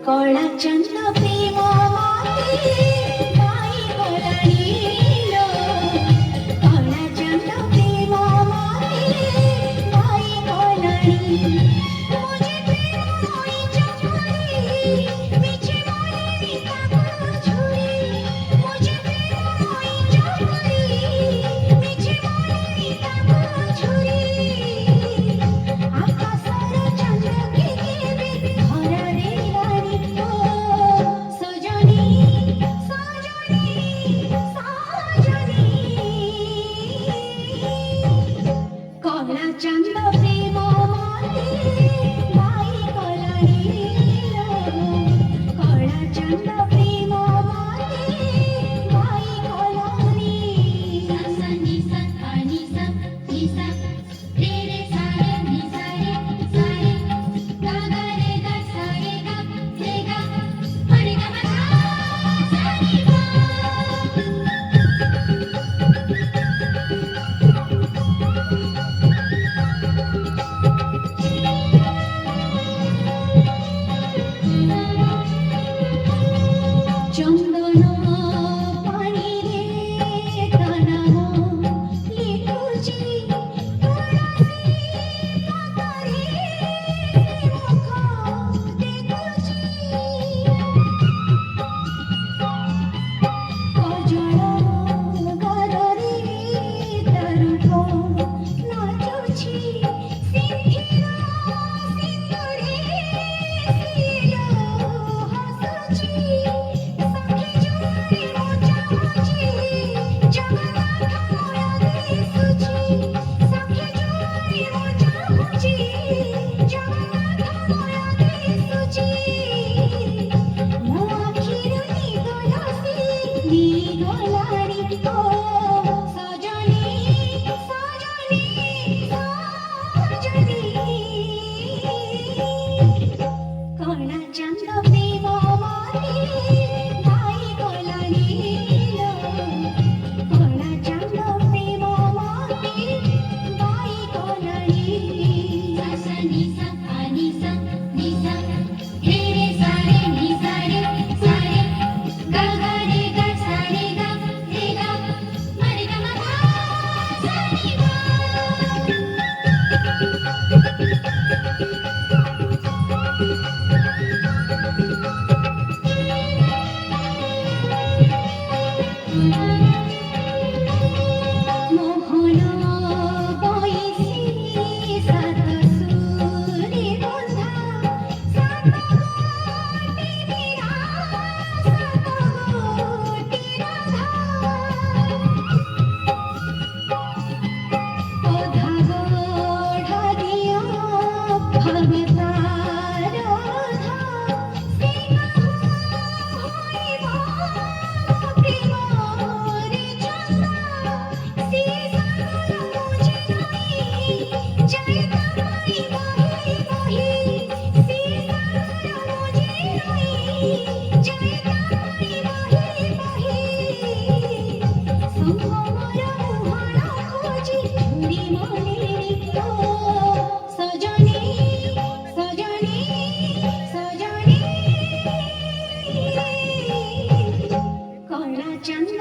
কলা চন্দ্র প্রেম মাতে গাই গলানিল কলা চন্দ্র প্রেম মাতে গাই গলানি মুঝে প্রেম হই চকরি মিছে মনে তাকো ছুরি মুঝে প্রেম হই চকরি মিছে মনে তাকো ছুরি আকাশর চন্দ্রকে কেবে ধরারে রানী সজনী সজনী সজনী কলা চন্দ্র প্রেম মাতে গাই গলানিল কলা চন্দ্র প্রেম মাতে গাই গলানি সা নি সা পা নি সা রে রে সা রে নি সা রে গা গা রে গা সা রে গা রে গা মা রে গা মা সা নি গা চন্দন পানি রে কানাম লিখুছি তুলসী পাতারে মুখ দেখুছি কজল গাରରେ তরুপ নাচুছি সিন্ধির সিନ୍ଦুরে ସିଲ ହସୁଛି ସଖୀ ଜୁଆରୀ ମଚାମଚି ଜଗନ୍ନାଥ ମୂଳ ଦିଶୁଛି ସଖୀ ଜୁଆରୀ ମଚାମଚି ଜଗନ୍ନାଥ ମୂଳ ଦିଶୁଛି ମୋ ଆଖିରୁ ନିଦ ଲସି ନିଗଲାଣି ଓ ସଜନୀ ସଜନୀ ସଜନୀ কলা চন্দ্র প্রেম মাতে গাই গলানিল কলা চন্দ্র প্রেম মাতে গাই গলানি সা নি সা পা নি সা রে রে সা রে নি সা রে গা গা রে গা সা রে গা মা রে গা মা সা নি গা মোহন বয়সী সাত সুরে বন্ধা সাত গোটি মীরা সাত গোটি রাধা পধা গোড়া দিয়া ভগতার রাধা সিংহ হইব প্রেমরে চন্দ্র সে সাগর মুঝে নহি যাইতা পাই বহি বহি সে সাগর মুঝে নহি যাইতা পাই বহি বহি সম্ভবর মুহান খোঁজি ঝুরি মনে ও সজনী সজনী সজনী কলা চন্দ্র